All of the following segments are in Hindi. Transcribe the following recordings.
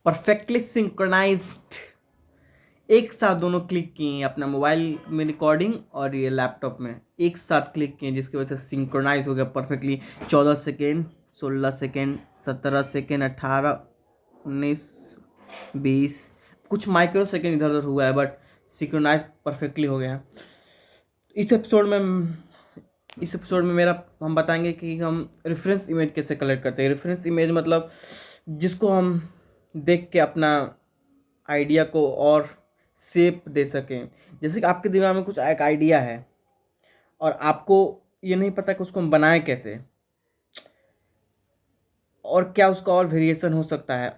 परफेक्टली सिंक्रोनाइज्ड, एक साथ दोनों क्लिक किए अपना मोबाइल में रिकॉर्डिंग और ये लैपटॉप में एक साथ क्लिक किए, जिसकी वजह से सिंक्रोनाइज हो गया परफेक्टली। 14 सेकेंड, 16 सेकेंड, 17 सेकेंड, 18, 19, 20, कुछ माइक्रो सेकेंड इधर उधर हुआ है, बट सिंक्रोनाइज परफेक्टली हो गया है। इस एपिसोड में मेरा हम बताएंगे कि हम रेफरेंस इमेज कैसे कलेक्ट करते हैं। रेफरेंस इमेज मतलब जिसको हम देख के अपना आइडिया को और शेप दे सकें। जैसे कि आपके दिमाग में कुछ एक आइडिया है और आपको ये नहीं पता कि उसको हम बनाएं कैसे, और क्या उसका और वेरिएशन हो सकता है,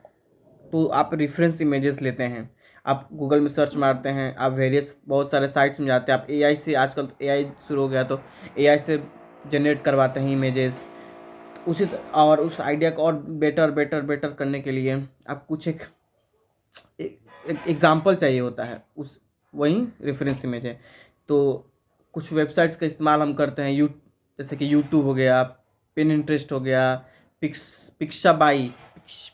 तो आप रेफरेंस इमेजेस लेते हैं। आप गूगल में सर्च मारते हैं, आप वेरियस बहुत सारे साइट्स में जाते हैं, आप एआई से, आजकल तो एआई शुरू हो गया, तो एआई से जनरेट करवाते हैं इमेजेस। और उस आइडिया को और बेटर बेटर बेटर करने के लिए आप कुछ एक एग्जाम्पल चाहिए होता है, उस वही रेफरेंस इमेज है। तो कुछ वेबसाइट्स का इस्तेमाल हम करते हैं, जैसे कि यूट्यूब हो गया, पिनिंटरेस्ट हो गया, पिक्साबाई,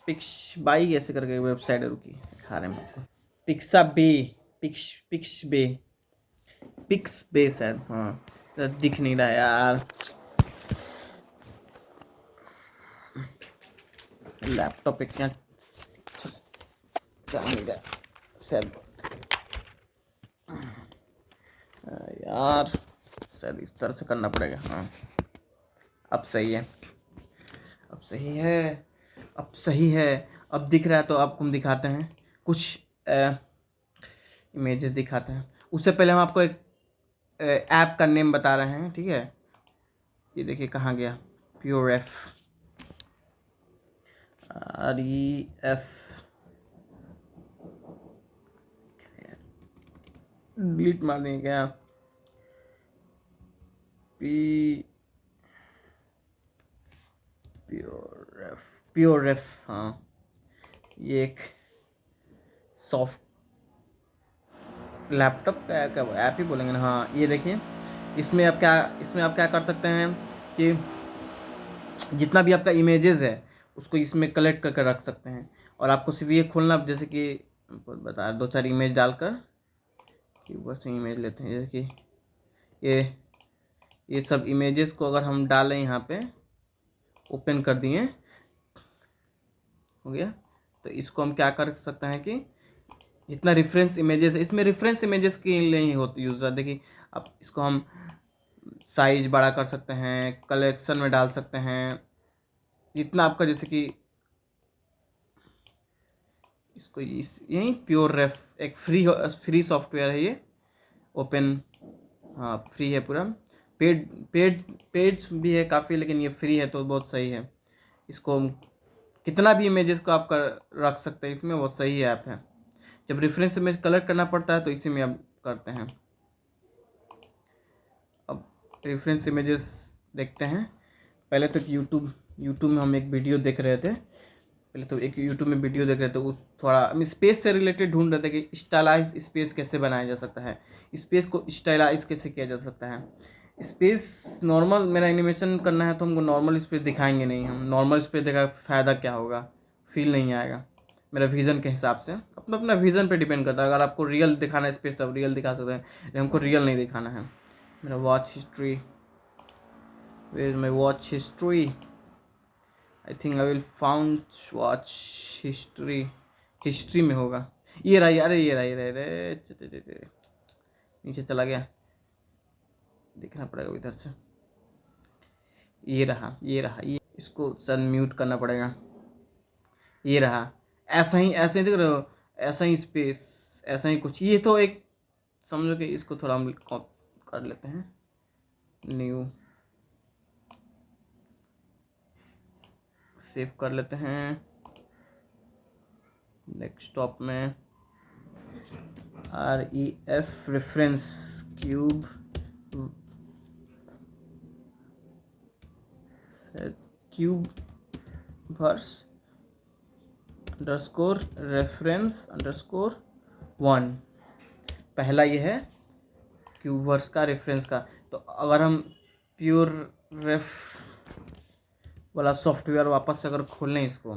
पिक्सबाई ऐसे करके वेबसाइट है, रुकी दिखा रहे हैं आपको। पिक्साबे, पिक्सबे, पिक्सबे शायद, हाँ तो दिख नहीं रहा यार, लैपटॉप पे क्या चल नहीं रहा शायद यार, शायद इस तरह से करना पड़ेगा। हाँ अब सही है, अब सही है, अब सही है, अब दिख रहा है। तो आपको हम दिखाते हैं कुछ इमेजेस दिखाते हैं। उससे पहले हम आपको एक ऐप का नेम बता रहे हैं, ठीक है। ये देखिए कहाँ गया, प्योरेफ, REF, डिलीट मार देंगे क्या, प्योरेफ, हाँ ये एक सॉफ्ट लैपटॉप का क्या ऐप ही बोलेंगे ना। हाँ ये देखिए, इसमें आप क्या कर सकते हैं कि जितना भी आपका इमेजेस है उसको इसमें कलेक्ट करके रख सकते हैं। और आपको सिर्फ ये खोलना, जैसे कि बता दो चार इमेज डालकर ऊपर से इमेज लेते हैं, जैसे कि ये सब इमेजेस को अगर हम डालें यहाँ पे, ओपन कर दिए, हो गया। तो इसको हम क्या कर सकते हैं कि जितना रेफरेंस इमेजेस है, इसमें रेफरेंस इमेजेस के लिए ही होती यूज़ है। देखिए अब इसको हम साइज बड़ा कर सकते हैं, कलेक्शन में डाल सकते हैं, जितना आपका, जैसे कि इसको यही प्योर रेफ एक फ्री सॉफ्टवेयर है ये, ओपन, हाँ फ्री है पूरा। पेड भी है काफ़ी, लेकिन ये फ्री है तो बहुत सही है। इसको कितना भी इमेजेस को आप रख सकते हैं इसमें, बहुत सही ऐप है। जब रेफरेंस इमेज कलेक्ट करना पड़ता है तो इसी में आप करते हैं। अब रेफरेंस इमेजेस देखते हैं। पहले तो यूट्यूब में हम एक वीडियो देख रहे थे, पहले तो एक यूट्यूब में वीडियो देख रहे थे, उस थोड़ा हम स्पेस से रिलेटेड ढूंढ रहे थे कि स्टाइलाइज स्पेस कैसे बनाया जा सकता है, स्पेस को स्टाइलाइज कैसे किया जा सकता है। स्पेस नॉर्मल मेरा एनिमेशन करना है तो हमको नॉर्मल स्पेस दिखाएंगे नहीं, हम नॉर्मल स्पेस देखा फ़ायदा क्या होगा, फील नहीं आएगा। मेरा विज़न के हिसाब से अपना अपना विज़न पे डिपेंड करता है। अगर आपको रियल दिखाना है स्पेस तब रियल दिखा सकते हैं, लेकिन हमको रियल नहीं दिखाना है। मेरा watch history, where my watch history, I think I will found watch history में होगा। ये रहा, अरे ये रहा, ये रहा, नीचे चला गया, देखना पड़ेगा इधर से। ये रहा, ये इसको सन म्यूट करना पड़ेगा। ये रहा, ऐसे ही देख रहे हो, ऐसा ही स्पेस, ऐसा ही कुछ। ये तो एक समझो कि इसको थोड़ा हम कर लेते हैं, न्यू सेव कर लेते हैं डेस्कटॉप में। REF reference cube verse underscore reference underscore 1, पहला ये है क्यूब वर्स का रेफरेंस का। तो अगर हम प्योर रेफ वाला सॉफ्टवेयर वापस से अगर खोलें इसको,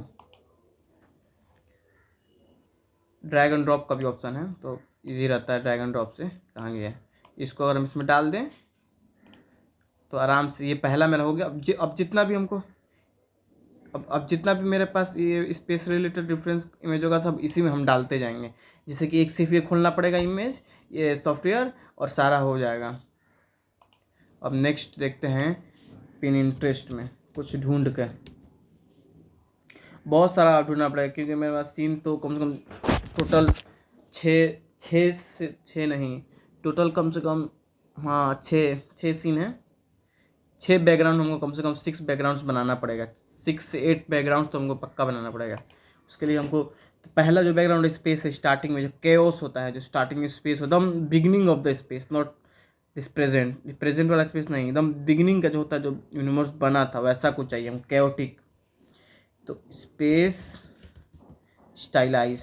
ड्रैग एंड ड्रॉप का भी ऑप्शन है, तो इजी रहता है ड्रैग एंड ड्रॉप से। कहाँ गया है, इसको अगर हम इसमें डाल दें तो आराम से ये पहला मेरा हो गया। अब जितना भी हमको अब जितना भी मेरे पास ये स्पेस रिलेटेड रेफरेंस इमेज होगा सब इसी में हम डालते जाएंगे। जैसे कि एक सिर्फ ये खोलना पड़ेगा इमेज, ये सॉफ्टवेयर, और सारा हो जाएगा। अब नेक्स्ट देखते हैं पिनिंटरेस्ट में कुछ ढूंढ के। बहुत सारा ढूंढना पड़ेगा क्योंकि मेरे पास सीन तो कम से कम टोटल छः नहीं, टोटल कम से कम हाँ छः सीन है। 6 बैकग्राउंड हमको कम से कम 6 बैकग्राउंड्स बनाना पड़ेगा। 6 से 8 बैकग्राउंड्स तो हमको पक्का बनाना पड़ेगा। उसके लिए हमको पहला जो बैकग्राउंड स्पेस है, स्टार्टिंग में जो केओस होता है, जो स्टार्टिंग में स्पेस होता है, beginning of the space, not this present वाला स्पेस नहीं, एकदम बिगिनिंग का जो होता है, जो यूनिवर्स बना था वैसा कुछ चाहिए हम, केओटिक। तो स्पेस स्टाइलाइज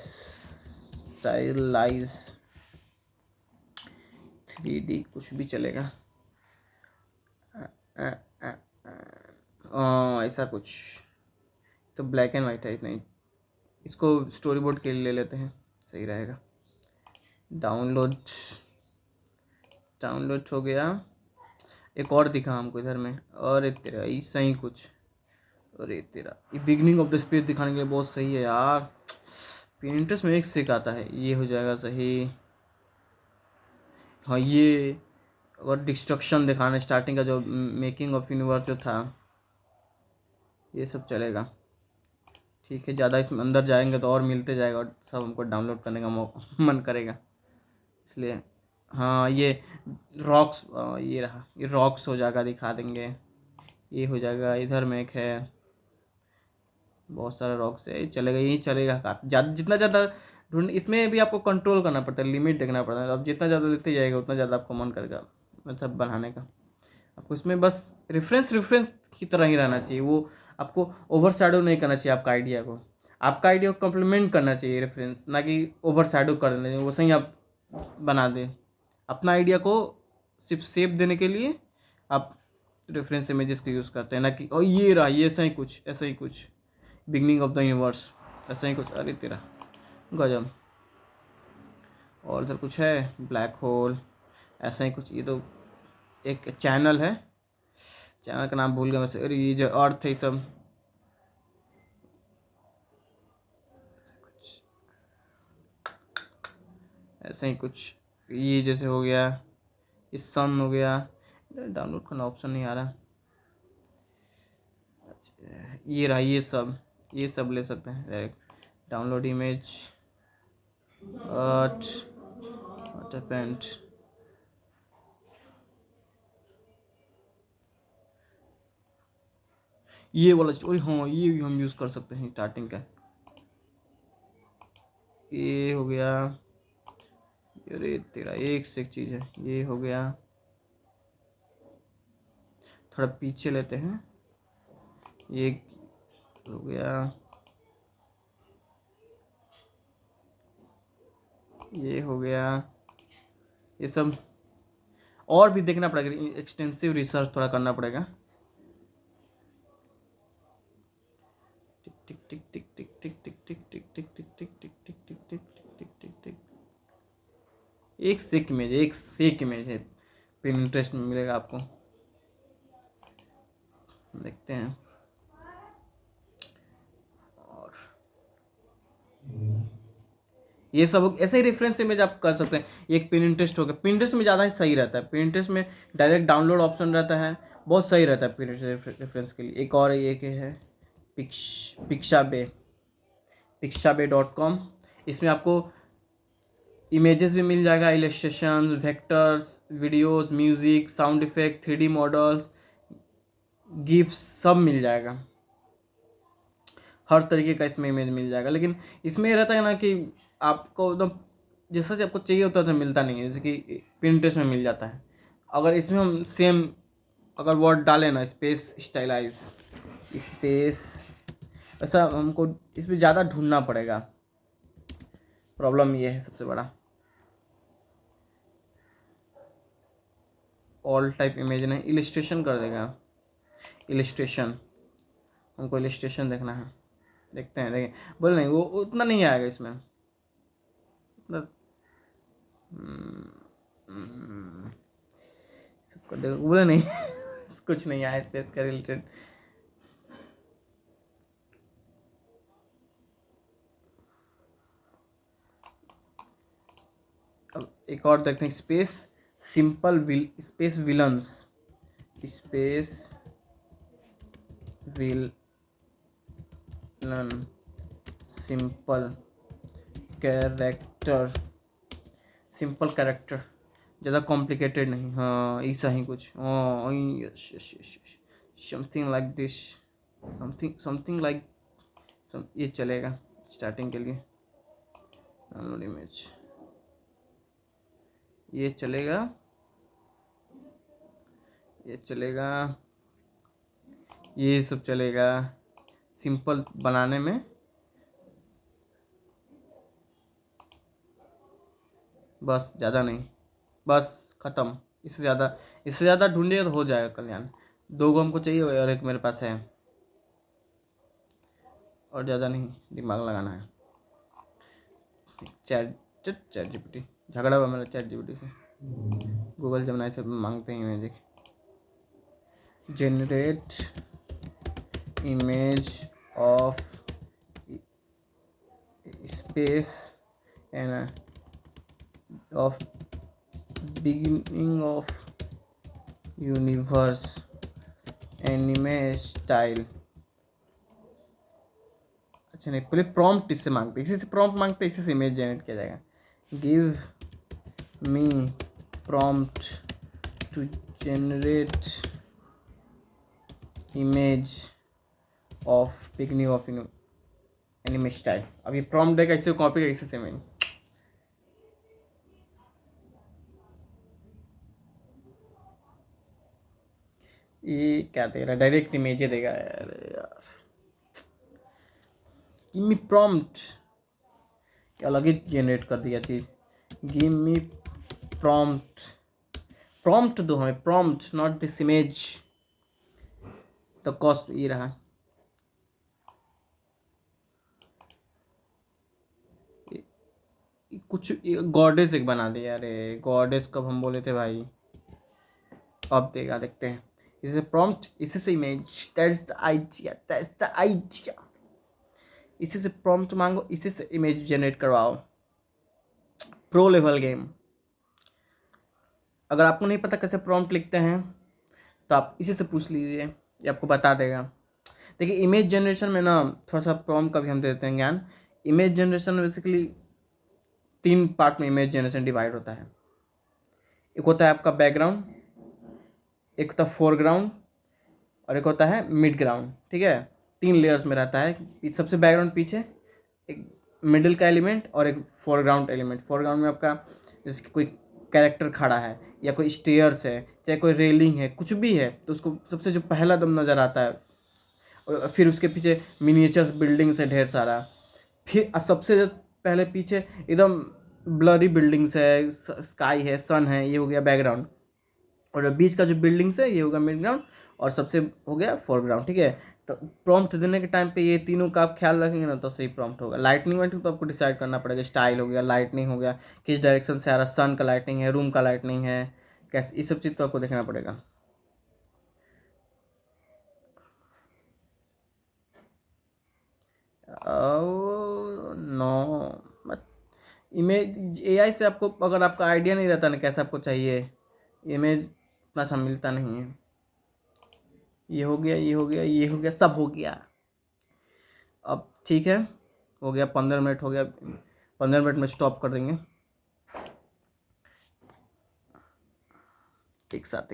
3D कुछ भी चलेगा, ऐसा कुछ। तो ब्लैक एंड वाइट है नहीं, इसको स्टोरी बोर्ड के लिए ले लेते हैं, सही रहेगा। डाउनलोड हो गया। एक और दिखा हमको इधर में, और तेरा ऐसा ही कुछ, अरे तेरा ये बिगनिंग ऑफ द स्पेस दिखाने के लिए बहुत सही है यार। पिनिंटरेस्ट में एक सिक आता है, ये हो जाएगा सही। हाँ ये, और डिस्ट्रक्शन दिखाना स्टार्टिंग का जो मेकिंग ऑफ यूनिवर्स जो था, ये सब चलेगा। ठीक है, ज़्यादा इसमें अंदर जाएंगे तो और मिलते जाएगा और सब हमको डाउनलोड करने का मन करेगा, इसलिए हाँ ये रॉक्स, ये रहा, ये रॉक्स हो जाएगा, दिखा देंगे। ये हो जाएगा, इधर में एक है, बहुत सारे रॉक्स है, चलेगा, यही चलेगा काफ़ी ज़्यादा। जितना ज़्यादा ढूंढ, इसमें भी आपको कंट्रोल करना पड़ता है, लिमिट देखना पड़ता है। अब जितना ज़्यादा लेते जाएगा उतना ज़्यादा आपको मन करेगा मतलब बनाने का। आपको इसमें बस रेफरेंस की तरह ही रहना चाहिए, वो आपको ओवर शैडो नहीं करना चाहिए आपका आइडिया को। आपका आइडिया को कम्प्लीमेंट करना चाहिए रेफरेंस, ना कि ओवर शैडो कर देना चाहिए, वो सही आप बना दें। अपना आइडिया को सिर्फ सेप देने के लिए आप रेफरेंस इमेजेस को यूज़ करते हैं, ना कि ओ ये रहा, ये ऐसा ही कुछ बिगनिंग ऑफ द यूनिवर्स, ऐसा ही कुछ। अरे तेरा गजब। और इधर कुछ है, ब्लैक होल, ऐसा ही कुछ। ये तो एक चैनल है, चैनल का नाम भूल गया वैसे। अरे ये जो अर्थ है सब, ऐसा ही कुछ। ये जैसे हो गया, ये सन हो गया। डाउनलोड करना ऑप्शन नहीं आ रहा। अच्छा ये रहा, ये सब ले सकते हैं direct. Download image, water paint, ये वाला चीज, हाँ ये भी हम यूज़ कर सकते हैं स्टार्टिंग का। ये हो गया, अरे तेरा एक से एक चीज़ है। ये हो गया, थोड़ा पीछे लेते हैं, ये हो गया, ये हो गया। ये सब और भी देखना पड़ेगा, एक्सटेंसिव रिसर्च थोड़ा करना पड़ेगा। टिक टिक टिक टिक टिक टिक टिक टिक टिक टिक टिक टिक टिक टिक टिक टिक टिक टिक टिक। एक से एक इमेज है, पिनिंटरेस्ट में मिलेगा आपको, देखते हैं। और ये सब ऐसे ही रेफरेंस इमेज आप कर सकते हैं। एक पिनिंटरेस्ट हो गया, पिनिंटरेस्ट में ज़्यादा सही रहता है। पिनिंटरेस्ट में डायरेक्ट डाउनलोड ऑप्शन रहता है, बहुत सही रहता है पिनिंटरेस्ट रेफरेंस के लिए। एक और एक है pixabay.com। इसमें आपको इमेजेस भी मिल जाएगा, illustration, vectors, videos, music, sound effect, 3D models, gift, सब मिल जाएगा। हर तरीके का इसमें इमेज मिल जाएगा। लेकिन इसमें रहता है ना कि आपको एकदम जैसा से आपको चाहिए होता है तो मिलता नहीं है, जैसे कि पिंटरेस्ट में मिल जाता है। अगर इसमें हम सेम अगर वर्ड डालें ना, स्पेस स्टाइलाइज स्पेस, ऐसा हमको इसमें ज़्यादा ढूंढना पड़ेगा। प्रॉब्लम ये है सबसे बड़ा। ऑल टाइप इमेज नहीं, इलिस्ट्रेशन कर देगा। इलिस्ट्रेशन, हमको इलिस्ट्रेशन देखना है, देखते हैं। देखें बोल नहीं, वो उतना नहीं आएगा इसमें। मतलब सबको देखो बोले नहीं कुछ नहीं आया स्पेस का रिलेटेड। अब एक और देखते हैं, space space villains, space villain simple character, simple character, ज़्यादा कॉम्प्लिकेटेड नहीं, हाँ ऐसा ही कुछ, हाँ yes yes yes yes, something like this, something like, ये चलेगा स्टार्टिंग के लिए। डाउनलोड इमेज, ये चलेगा, ये चलेगा, ये सब चलेगा सिंपल बनाने में। बस ज़्यादा नहीं, बस ख़त्म। इससे ज़्यादा ढूंढिए तो हो जाएगा कल्याण। 2 गो हमको चाहिए और 1 मेरे पास है, और ज़्यादा नहीं दिमाग लगाना है। चैट जीपीटी, झगड़ा हुआ मेरा चैट जीपीटी से, गूगल जमनाई से मांगते हैं image, generate image of space end of beginning of universe anime style. अच्छा नहीं, पहले प्रॉम्प्ट इससे मांगते, इसी से प्रॉम्प्ट मांगते, इसी से इमेज जनरेट किया जाएगा। Give me prompt to generate image of beginning of anime style. अब ये प्रॉम्प्ट देगा, इसे कॉपी करेगा, इसी से मैं, ये क्या दे रहा है, डायरेक्ट इमेज देगा यार। गिव मी प्रॉम्प्ट, अलग ही जनरेट कर दिया चीज। गिव मी प्रॉम्प्ट, प्रॉम्प्ट दो हमें, प्रॉम्प्ट नॉट दिस इमेज। तो कॉस्ट ये रहा, कुछ गॉडेस एक बना दिया। अरे गॉडेस कब हम बोले थे भाई, अब देगा, देखते हैं। इसे प्रॉम्प्ट, इसी से image, that's the idea, that's the idea. इसी से प्रॉम्प्ट मांगो, इसी से इमेज जनरेट करवाओ। Pro level game. अगर आपको नहीं पता कैसे प्रॉम्प्ट लिखते हैं तो आप इसी से पूछ लीजिए, ये आपको बता देगा। देखिए इमेज जनरेशन में ना थोड़ा सा प्रॉम्प्ट का भी हम देते हैं ज्ञान। इमेज जनरेशन में बेसिकली 3 पार्ट में इमेज जनरेशन डिवाइड होता है। एक होता है आपका बैकग्राउंड, एक होता है फोरग्राउंड, और एक होता है मिड ग्राउंड। ठीक है, 3 लेयर्स में रहता है। सबसे बैकग्राउंड पीछे, एक मिडिल का एलिमेंट और एक फोरग्राउंड एलिमेंट। फोरग्राउंड में आपका जैसे कि कोई कैरेक्टर खड़ा है या कोई स्टेयर्स है, चाहे कोई रेलिंग है, कुछ भी है, तो उसको सबसे जो पहला दम नज़र आता है। और फिर उसके पीछे मिनिएचर्स बिल्डिंग्स है ढेर सारा। फिर सबसे पहले पीछे एकदम ब्लरी बिल्डिंग्स है, स्काई है, सन है, ये हो गया बैकग्राउंड। और बीच का जो बिल्डिंग्स है ये होगा मिड ग्राउंड, और सबसे हो गया फोरग्राउंड। ठीक है, तो प्रॉम्प्ट देने के टाइम पे ये तीनों का आप ख्याल रखेंगे ना तो सही प्रॉम्प्ट होगा। लाइटनिंग वाइटनिंग तो आपको डिसाइड करना पड़ेगा, स्टाइल हो गया, लाइटनिंग हो गया, किस डायरेक्शन से आ रहा, सन का लाइटनिंग है, रूम का लाइटनिंग है, कैसे, ये सब चीज़ तो आपको देखना पड़ेगा। नो मत, इमेज एआई से आपको अगर आपका आइडिया नहीं रहता ना कैसा आपको चाहिए, इमेज उतना अच्छा मिलता नहीं है। ये हो गया, ये हो गया, ये हो गया, सब हो गया। अब ठीक है, हो गया, 15 मिनट हो गया, 15 मिनट में स्टॉप कर देंगे। एक साथ